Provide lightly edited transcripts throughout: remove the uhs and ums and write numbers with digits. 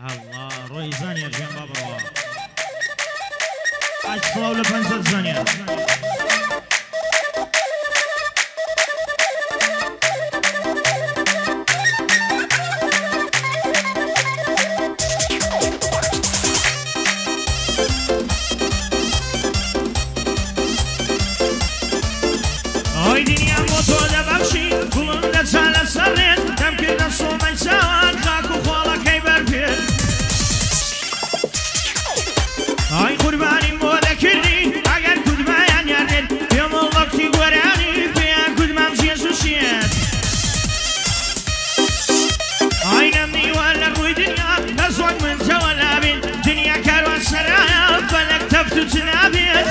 الله روي زانية جنب بابا أشفاو لبنزة زانية هاي دنيا موتو دبخشي كلن دتسالة سرين دم كردن صومي سوان خاكو خوالا كيبر بير هاي قرباني مولا كردي اگر کدمايان يردن يوم الوقتي قراني بيان كدمام جيسوسيات هاي نمني ولا روي دنيا نسوك من توالابين دنيا كاروان سرايا بلك تفتو تنابين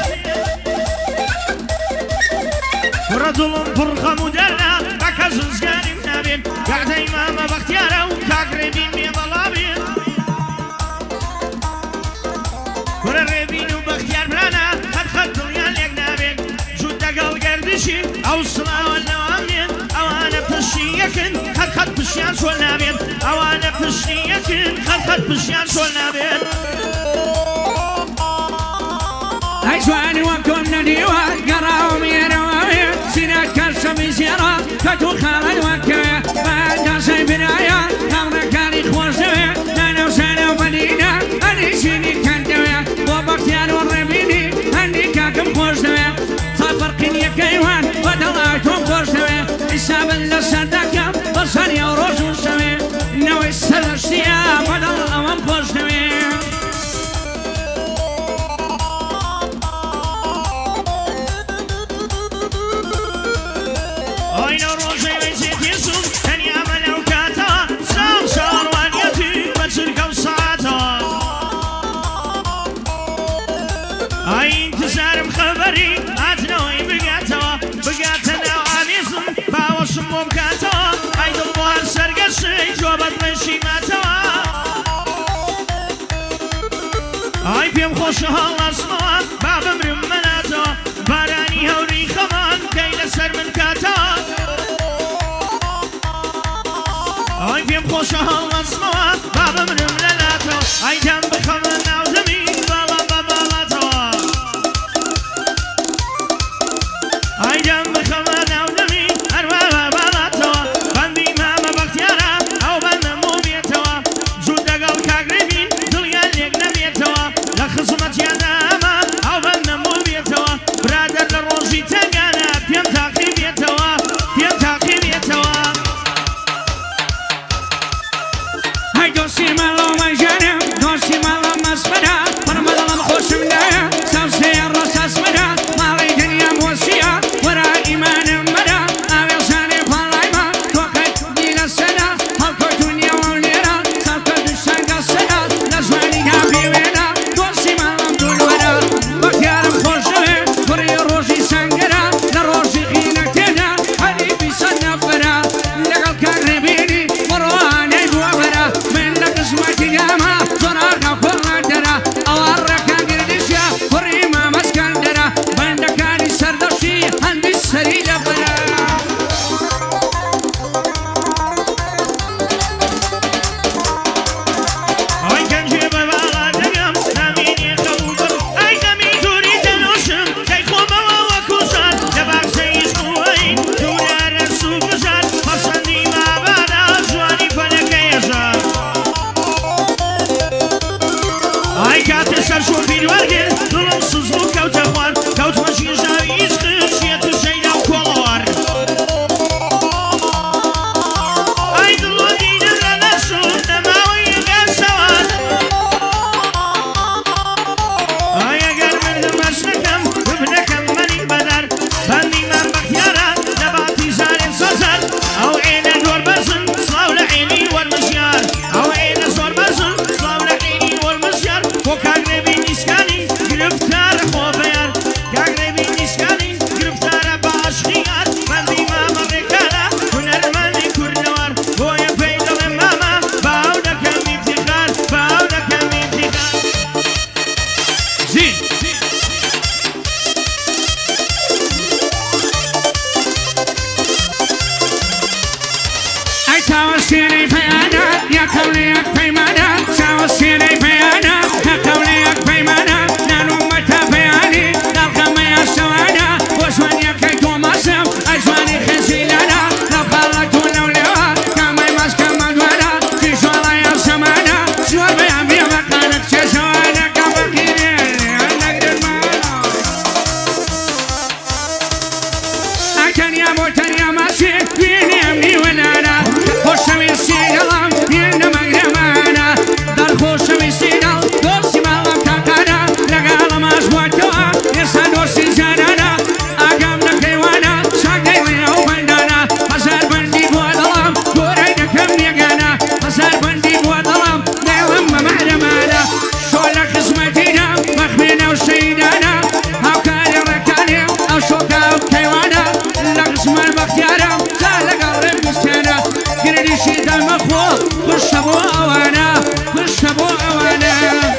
ردلون برخة مدلة بكز زغاني منابين قاعد إمامة بختيارة وكاقربين بيضلابين ورربين وبختيار برانا خد دنيا ليك نابين جود دقل قردشي أو الصلاة والنوامين أو أنا بتشي يكن خد بشيان سوال نابين أو أنا بتشي يكن خد بشيان سوال نابين هاي سواني وكم نديوان قراهم ينوامين سينات كرسم زيارة كتو خالد وكايا بعد سي بنايا كامنا كالي خوش دويا نانا وسانا ومدينة أني سيني كان دويا وبختيان والربيني أني كاكم خوش دويا صفر قنية كيوان ودلاتهم خوش دويا الساب اللي صدقا بصريا وروجو سويا نوي السلسيا ودل أمام خوش دويا أين الروزي ويزيد يسوس كان يعمل أوقاتا سام صار وانيتي بتشركة وساعتا أين تسارم خبري أتنوي بقاتنا وعميزم باوش مبكاتا أين الله سرقشي جوابت مشي ماتوا أي بيم خوشها الله اسمها باب مرم مناتا باراني هوري خمان كيل سر من كاتا أي بيم خوشها الله اسمها باب مرم للاتا أي دم بخمن ناوزمي بالا بابالاتا أي دم بخمن ناوزمي أروا بابالاتا بندي ماما بختيارا أو بند موبيتوا جود دقل كاقربين دليا ليك نبيتوا لخصمت يداما أو بند موبيتوا برادر لروجي تنقانا بيم تاقي بيتوا بيم تاقي بيتوا هاي دوسي مالو مجانا دوسي مالو مسمدا برمضا مخوش منايا سوسي الرصاص مدا مالي دنيا موسيا ورا إيمان مدا أبي ساني فالايما توقيت دين السنة هلكو دنيا وليرا سالكو دشانك السنة نزواني قابي وينا دوسي مالو مدول ودا بختيارم خوش دوي كوري روجي سانقرا لروجي غينك تينا حبيبي سنفرا لقل كاقربيني ورواني بوابرا من لقسمتي ياما زناقا فردرا أواركا قردشا كوريما مسكندرا بندكاني سردشي هندي السري لفرا أي كان جيب بالا دقم ناميني خبر أي كمي توري تنوشم كي خوما وكوشان دباك سيس قوين دورا رسو بشان فرسندي ما بعد زواني فلكيشان أي كاتر سرشو بيروارجر ظلم سزلو كوت أخوان كوت مشي جاوي يسخر شيت الشيدا وكولوار أي دلو دينا لنسو نماوي قاسوان أي أقل من دمشنكم وابنكم مني بدر بندي من بختيارا نباتي زارين سوزر أو عين دور بزن صلاو لعيني والمشيار أو عين زور بزن صلاو لعيني والمشيار وكاقربي نسكاني قرفتار خوفيار كاقربي نسكاني قرفتار باشخيار بندي ماما بكالا هنرماني كردوار هو يفيدل ماما باودكم افتخار باودكم افتخار زين أي تاوسيني فيانا يا كوني يا فيمانا خشبوا أوانا خشبوا أوانا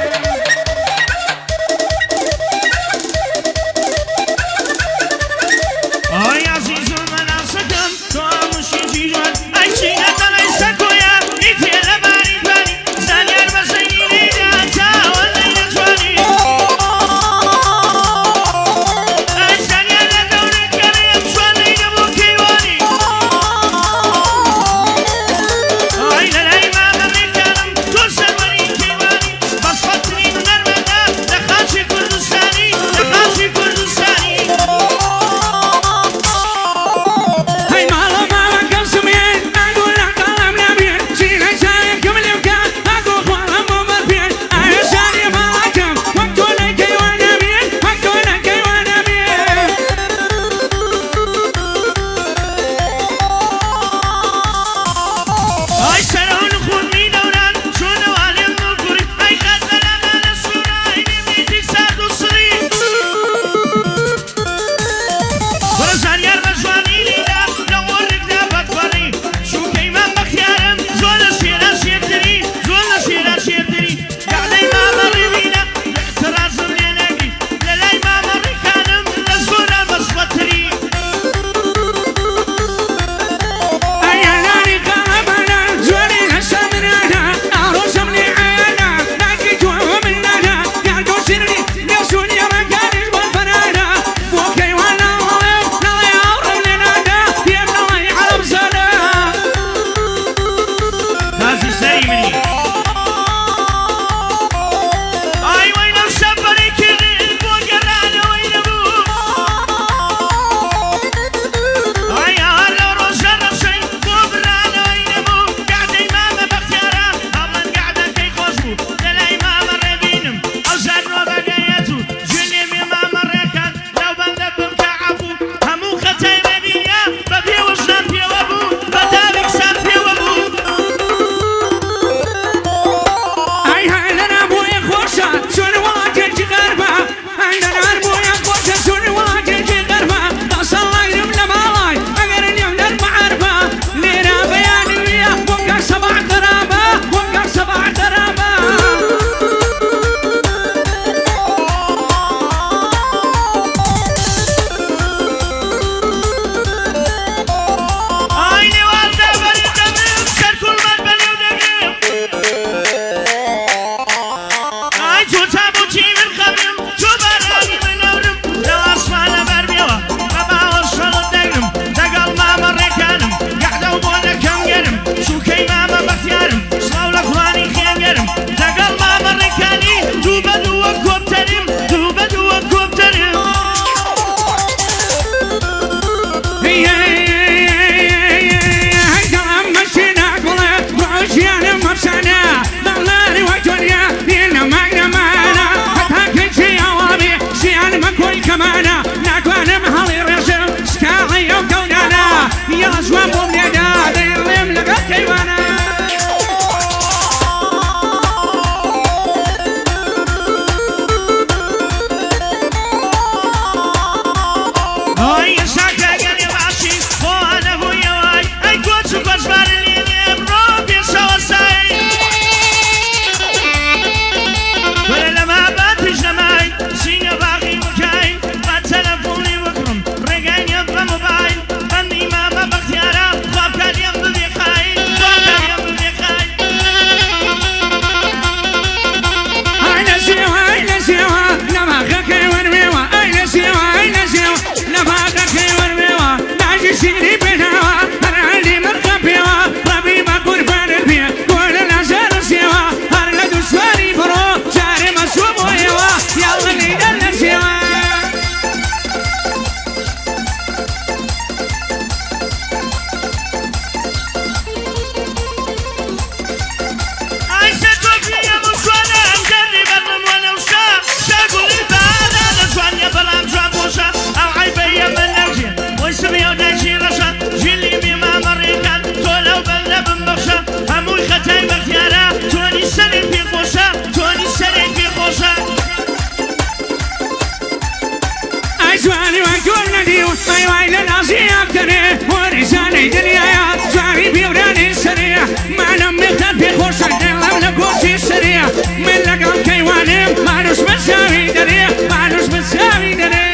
شدلم لقوتي سريع من لقل كيواني مانوش مساوي دريع مانوش مساوي دريع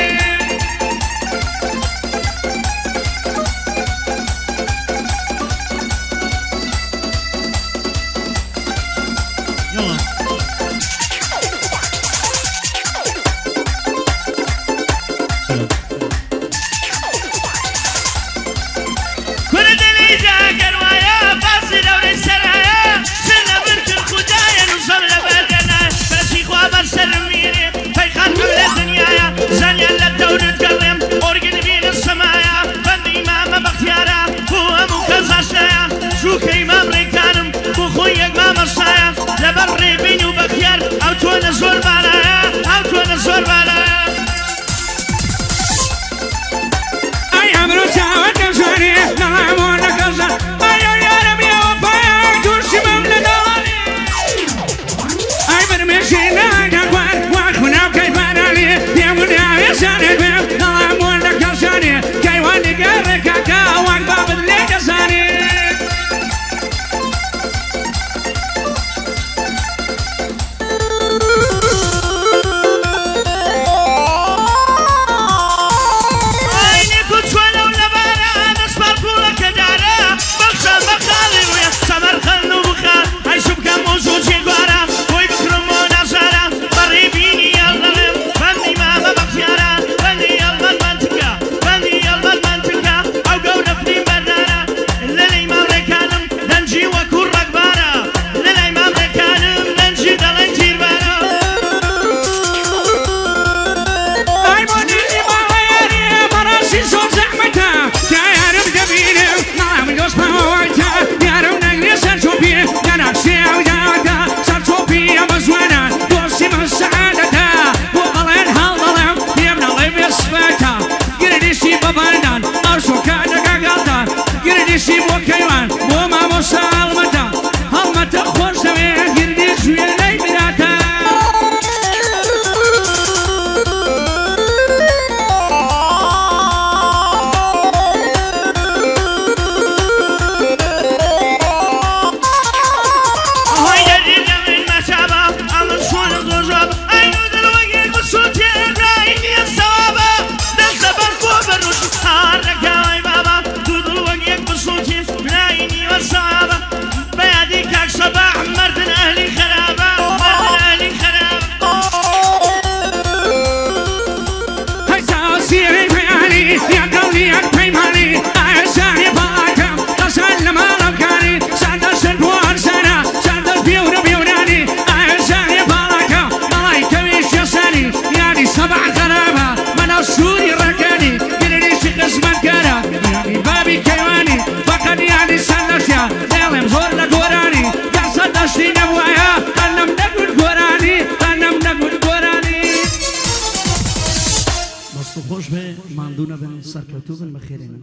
يلا كل دلي جاكر ويا باصي دور السرايا سنة برج الخدايا نوصل لبلدنا بشي خواب السلميني في خلق الدنيا زانيا للدور تكلم أورجن بين السمايا بني ماما بختيارا هو مكزاشايا شو كيما امريكانم بخويك ماما صايا لبري بيني وبختيار او تونا زور بالايا او تونا زور بالايا اي عمرو ساوت كزاني نلعبون كزان اي يا ربي وفايا دوشي مملداني اي برمشينا جاكوان واخونا وكيفانا لي يمون يا يساني بيم نلعبون كزاني كيواني قركاكا واقباب اللي كزاني شي بو كيوان بو ما موسى المتا هالمتا خوش دوي يردي شوية لي براتا هاي جديد من مشابه أمر شون الغجاب أي نودل وقيل بصوتي إبراهيم الصوابة دزبر كوبر حرك يا بابا دودل وقيل بصوتي إبراهيم الصوابة بيادي كاك صباح مردن أهلي خرابة مردن أهلي خرابة هاي ساوسيري فيالي يا قولي يا بيمالي أعزاني باكم قصان لما لبكاني سعد الشدوار سنة سعد البيور بيوراني أعزاني باكم ملايكة ويش يساني يعني سبع خرابة من السوري ركاني قلني شي قسمت كرا يعني بابي كيواني فقد يعني سندشيا ديلم زور لقوراني يا سندشي نبوايا أنم نقول قوراني أنم نقول قوراني مصطفى خوش به ماندونا بن سرکتو بن بخیرین